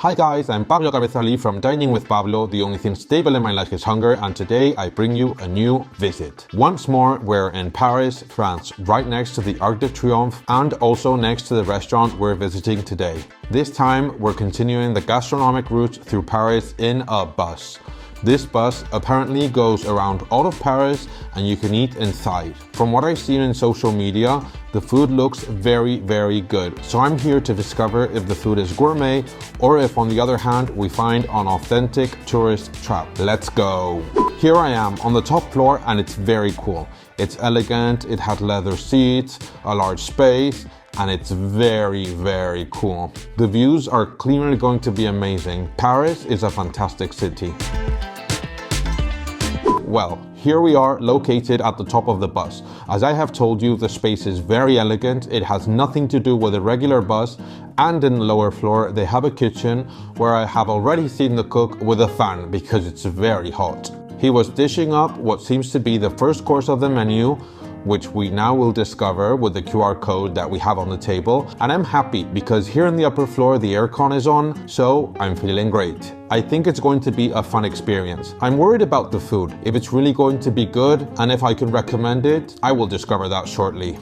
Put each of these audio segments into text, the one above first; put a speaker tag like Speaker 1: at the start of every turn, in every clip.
Speaker 1: Hi guys, I'm Pablo Cabezali from Dining with Pablo. The only thing stable in my life is hunger, and today I bring you a new visit. Once more, we're in Paris, France, right next to the Arc de Triomphe and also next to the restaurant we're visiting today. This time, we're continuing the gastronomic route through Paris in a bus. This bus apparently goes around all of Paris and you can eat inside. From what I've seen in social media, the food looks very, very good. So I'm here to discover if the food is gourmet or if, on the other hand, we find an authentic tourist trap. Let's go. Here I am on the top floor and it's very cool. It's elegant, it has leather seats, a large space, and it's very, very cool. The views are clearly going to be amazing. Paris is a fantastic city. Well, here we are located at the top of the bus. As I have told you, the space is very elegant. It has nothing to do with a regular bus, and in the lower floor they have a kitchen where I have already seen the cook with a fan because it's very hot. He was dishing up what seems to be the first course of the menu, which we now will discover with the QR code that we have on the table. And I'm happy because here in the upper floor the aircon is on, so I'm feeling great. I think it's going to be a fun experience. I'm worried about the food, if it's really going to be good, and if I can recommend it, I will discover that shortly.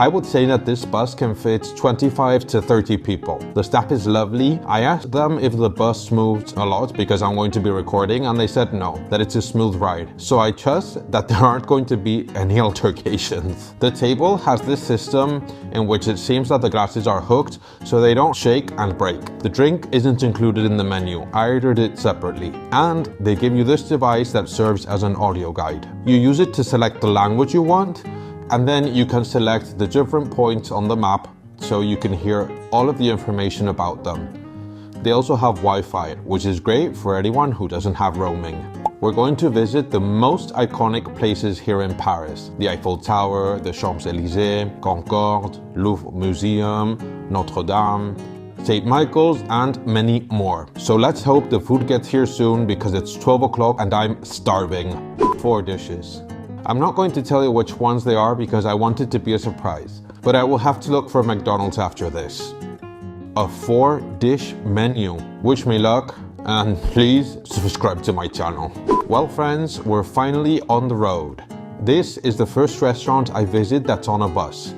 Speaker 1: I would say that this bus can fit 25 to 30 people. The staff is lovely. I asked them if the bus moved a lot because I'm going to be recording, and they said no, that it's a smooth ride. So I trust that there aren't going to be any altercations. The table has this system in which it seems that the glasses are hooked so they don't shake and break. The drink isn't included in the menu. I ordered it separately. And they give you this device that serves as an audio guide. You use it to select the language you want, and then you can select the different points on the map so you can hear all of the information about them. They also have Wi-Fi, which is great for anyone who doesn't have roaming. We're going to visit the most iconic places here in Paris: the Eiffel Tower, the Champs-Élysées, Concorde, Louvre Museum, Notre Dame, St. Michael's, and many more. So let's hope the food gets here soon because it's 12 o'clock and I'm starving. 4 dishes. I'm not going to tell you which ones they are because I want it to be a surprise, but I will have to look for McDonald's after this. A 4-dish menu. Wish me luck, and please subscribe to my channel. Well friends, we're finally on the road. This is the first restaurant I visit that's on a bus.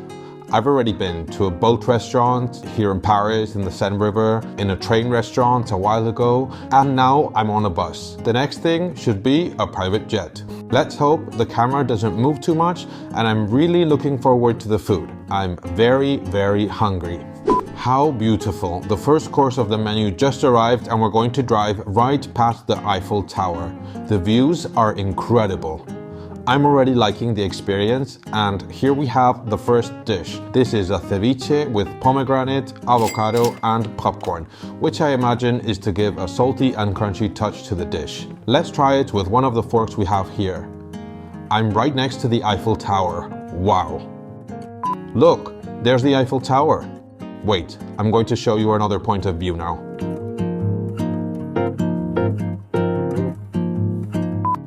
Speaker 1: I've already been to a boat restaurant here in Paris in the Seine River, in a train restaurant a while ago, and now I'm on a bus. The next thing should be a private jet. Let's hope the camera doesn't move too much, and I'm really looking forward to the food. I'm very, very hungry. How beautiful. The first course of the menu just arrived and we're going to drive right past the Eiffel Tower. The views are incredible. I'm already liking the experience, and here we have the first dish. This is a ceviche with pomegranate, avocado and popcorn, which I imagine is to give a salty and crunchy touch to the dish. Let's try it with one of the forks we have here. I'm right next to the Eiffel Tower. Wow. Look, there's the Eiffel Tower. Wait, I'm going to show you another point of view now.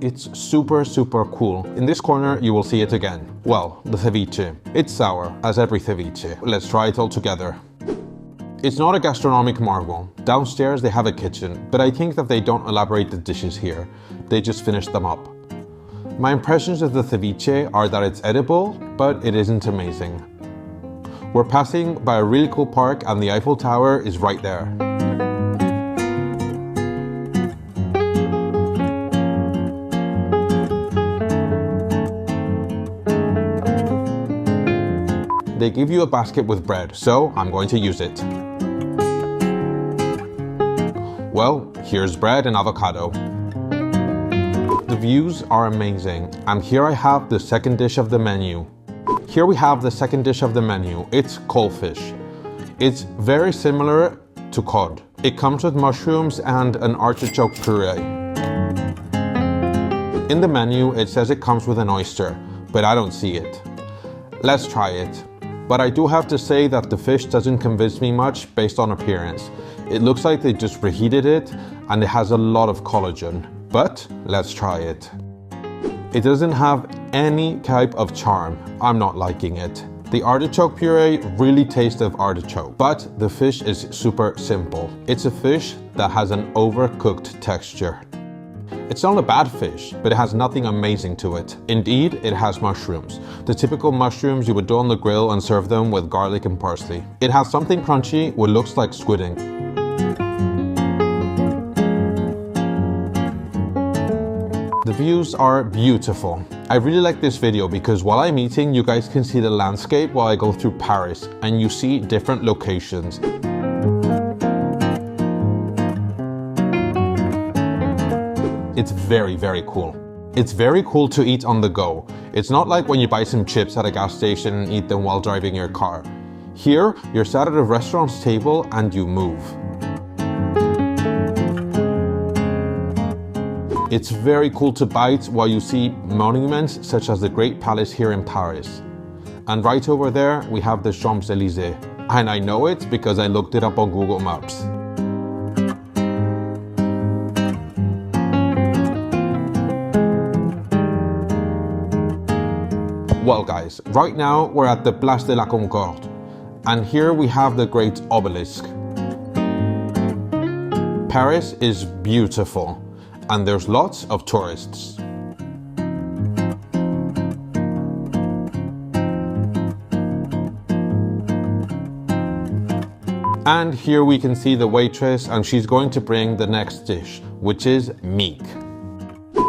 Speaker 1: It's super, super cool. In this corner, you will see it again. Well, the ceviche. It's sour, as every ceviche. Let's try it all together. It's not a gastronomic marvel. Downstairs, they have a kitchen, but I think that they don't elaborate the dishes here. They just finish them up. My impressions of the ceviche are that it's edible, but it isn't amazing. We're passing by a really cool park and the Eiffel Tower is right there. They give you a basket with bread, so I'm going to use it. Well, here's bread and avocado. The views are amazing, and here I have the second dish of the menu. Here we have the second dish of the menu. It's Coldfish. It's very similar to cod. It comes with mushrooms and an artichoke puree. In the menu, it says it comes with an oyster, but I don't see it. Let's try it. But I do have to say that the fish doesn't convince me much based on appearance. It looks like they just reheated it and it has a lot of collagen. But let's try it. It doesn't have any type of charm. I'm not liking it. The artichoke puree really tastes of artichoke, but the fish is super simple. It's a fish that has an overcooked texture. It's not a bad fish, but it has nothing amazing to it. Indeed, it has mushrooms. The typical mushrooms you would do on the grill and serve them with garlic and parsley. It has something crunchy, what looks like squid ink. The views are beautiful. I really like this video because while I'm eating, you guys can see the landscape while I go through Paris, and you see different locations. It's very, very cool. It's very cool to eat on the go. It's not like when you buy some chips at a gas station and eat them while driving your car. Here, you're sat at a restaurant's table and you move. It's very cool to bite while you see monuments such as the Great Palace here in Paris. And right over there, we have the Champs-Élysées. And I know it because I looked it up on Google Maps. Well guys, right now we're at the Place de la Concorde, and here we have the Great Obelisk. Paris is beautiful, and there's lots of tourists. And here we can see the waitress, and she's going to bring the next dish, which is meat.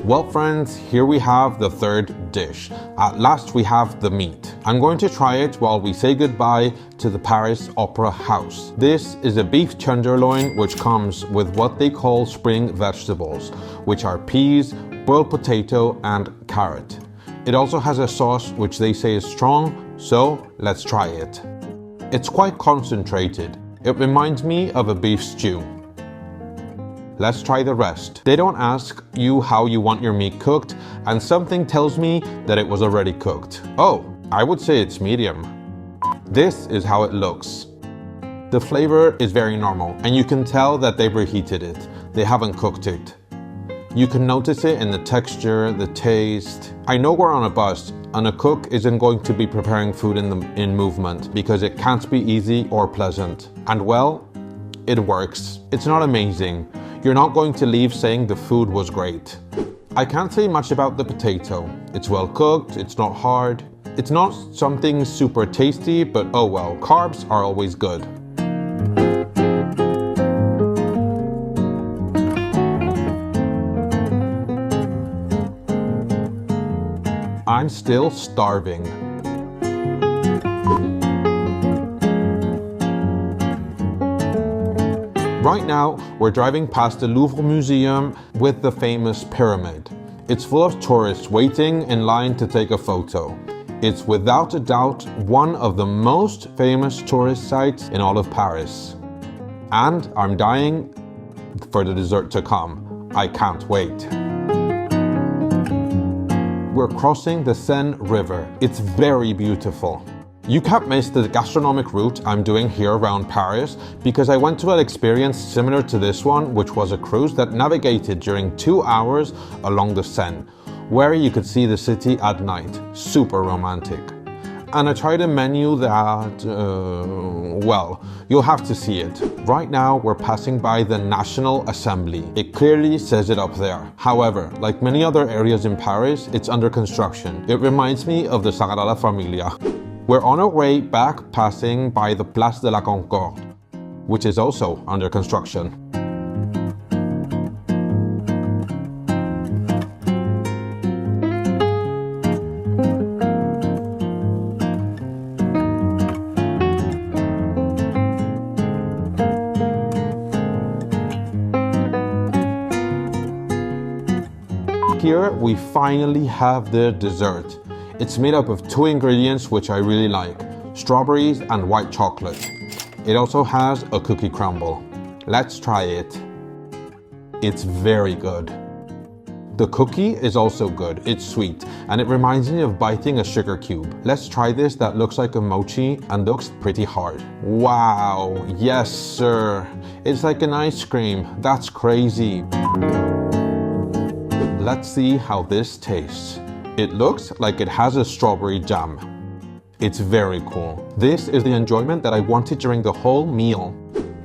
Speaker 1: Well friends, here we have the third dish. At last we have the meat. I'm going to try it while we say goodbye to the Paris Opera House. This is a beef tenderloin which comes with what they call spring vegetables, which are peas, boiled potato and carrot. It also has a sauce which they say is strong, so let's try it. It's quite concentrated. It reminds me of a beef stew. Let's try the rest. They don't ask you how you want your meat cooked, and something tells me that it was already cooked. Oh, I would say it's medium. This is how it looks. The flavor is very normal, and you can tell that they reheated it. They haven't cooked it. You can notice it in the texture, the taste. I know we're on a bus, and a cook isn't going to be preparing food in movement because it can't be easy or pleasant. And well, it works. It's not amazing. You're not going to leave saying the food was great. I can't say much about the potato. It's well cooked, it's not hard. It's not something super tasty, but oh well, carbs are always good. I'm still starving. Right now, we're driving past the Louvre Museum with the famous pyramid. It's full of tourists waiting in line to take a photo. It's without a doubt one of the most famous tourist sites in all of Paris. And I'm dying for the dessert to come. I can't wait. We're crossing the Seine River. It's very beautiful. You can't miss the gastronomic route I'm doing here around Paris because I went to an experience similar to this one, which was a cruise that navigated during 2 hours along the Seine, where you could see the city at night. Super romantic. And I tried a menu that, well, you'll have to see it. Right now, we're passing by the National Assembly. It clearly says it up there. However, like many other areas in Paris, it's under construction. It reminds me of the Sagrada Familia. We're on our way back passing by the Place de la Concorde, which is also under construction. Here we finally have the dessert. It's made up of 2 ingredients which I really like, strawberries and white chocolate. It also has a cookie crumble. Let's try it. It's very good. The cookie is also good. It's sweet and it reminds me of biting a sugar cube. Let's try this that looks like a mochi and looks pretty hard. Wow, yes sir. It's like an ice cream. That's crazy. Let's see how this tastes. It looks like it has a strawberry jam. It's very cool. This is the enjoyment that I wanted during the whole meal.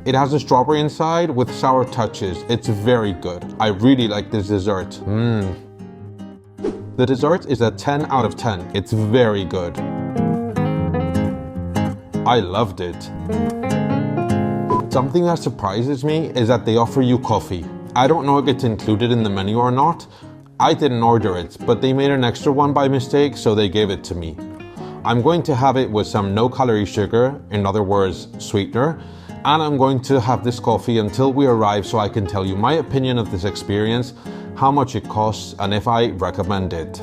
Speaker 1: It has a strawberry inside with sour touches. It's very good. I really like this dessert. The dessert is a 10 out of 10. It's very good. I loved it. Something that surprises me is that they offer you coffee. I don't know if it's included in the menu or not. I didn't order it, but they made an extra one by mistake, so they gave it to me. I'm going to have it with some no-calorie sugar, in other words, sweetener, and I'm going to have this coffee until we arrive so I can tell you my opinion of this experience, how much it costs, and if I recommend it.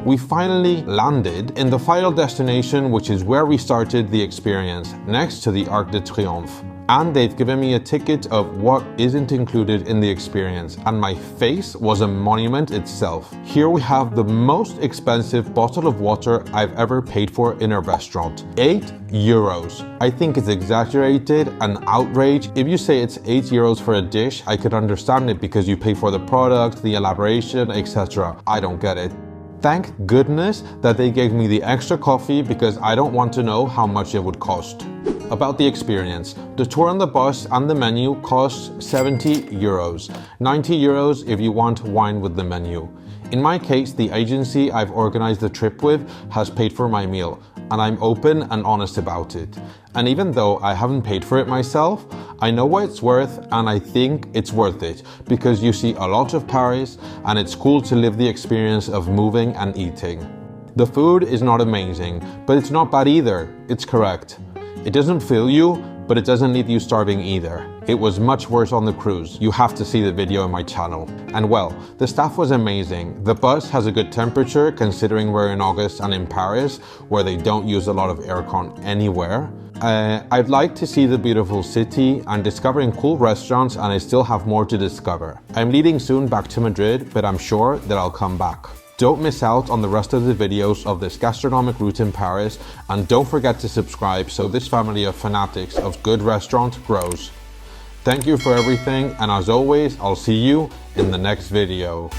Speaker 1: We finally landed in the final destination, which is where we started the experience, next to the Arc de Triomphe. And they've given me a ticket of what isn't included in the experience, and my face was a monument itself. Here we have the most expensive bottle of water I've ever paid for in a restaurant. €8. I think it's exaggerated and outrage. If you say it's €8 for a dish, I could understand it because you pay for the product, the elaboration, etc. I don't get it. Thank goodness that they gave me the extra coffee because I don't want to know how much it would cost. About the experience, the tour on the bus and the menu costs €70, €90 if you want wine with the menu. In my case, the agency I've organized the trip with has paid for my meal, and I'm open and honest about it. And even though I haven't paid for it myself, I know what it's worth, and I think it's worth it because you see a lot of Paris and it's cool to live the experience of moving and eating. The food is not amazing, but it's not bad either. It's correct. It doesn't fill you, but it doesn't leave you starving either. It was much worse on the cruise. You have to see the video on my channel. And well, the staff was amazing. The bus has a good temperature considering we're in August and in Paris, where they don't use a lot of aircon anywhere. I'd like to see the beautiful city and discovering cool restaurants, and I still have more to discover. I'm leaving soon back to Madrid, but I'm sure that I'll come back. Don't miss out on the rest of the videos of this gastronomic route in Paris, and don't forget to subscribe so this family of fanatics of good restaurant grows. Thank you for everything, and as always, I'll see you in the next video.